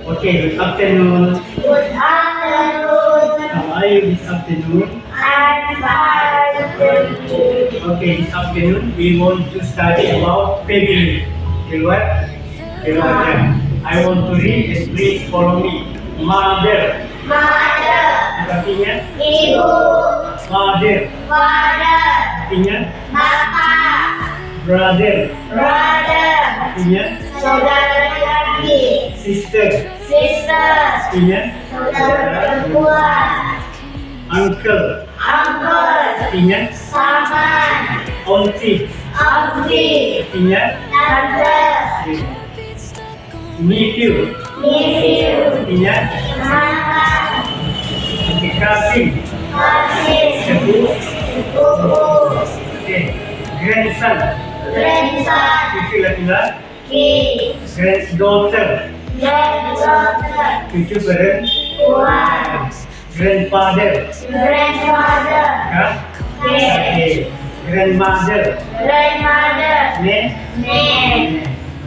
Okay, good afternoon. Good afternoon. How are you this afternoon? I'm fine. Thank you. Okay, this afternoon we want to study about family. Keluar? Keluarga. I want to read and please follow me. Mother. Mother, Artinya? ibu, Father. father, Artinya? bapak, Brother. brother, Artinya? saudara laki, Sister. sister, Artinya? saudara perempuan, Uncle. uncle, Artinya? paman, Auntie. auntie, Artinya? tante, Nephew. nephew, Artinya? kakak, Cousin. kasih, Sepupu. sepupu, Okay. Grandson. grandson, Cucu laki-laki. Granddaughter. granddaughter, Cucu perempuan. tuan, Grandfather. grandfather, Okay. Grandmother. grandmother, Name. name,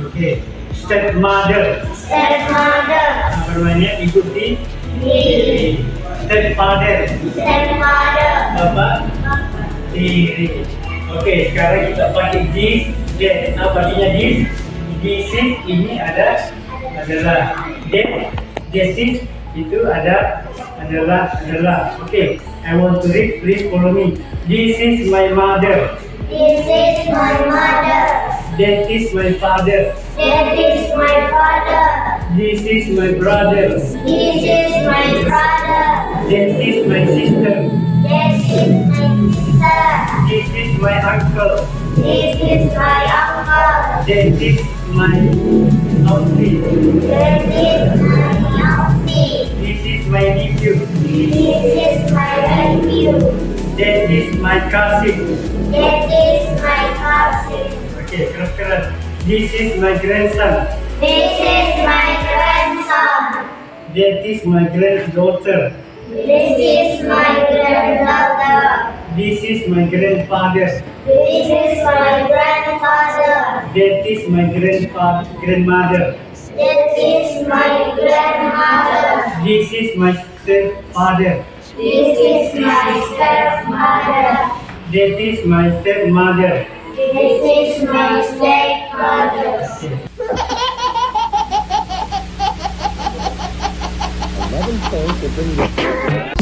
Okay. Stepmother. stepmother, Apa namanya? Ibu tiri. niece, Stepfather. stepmother, Bapak tiri. Okay, sekarang kita pakai this. Apa artinya this? This is ini adalah that is itu adalah. Okay, I want to read. Please follow me. This is my mother. this is my mother, That is my father. that is my father, This is my brother. this is my brother, That is my sister. that is my sister, This is my uncle. this is my uncle, That is my auntie. that is my auntie, This is my nephew. this is my nephew, That is my cousin. that is my cousin, Okay, keras-keras. This is my grandson. this is my grandson, That is my granddaughter. this is my granddaughter, This is my grandfather. this is my grandfather, That is my grandmother. that is my grandmother, This is my stepfather. this is my stepmother, That is my stepmother. this is my stepmother. Okay. 11 points will bring you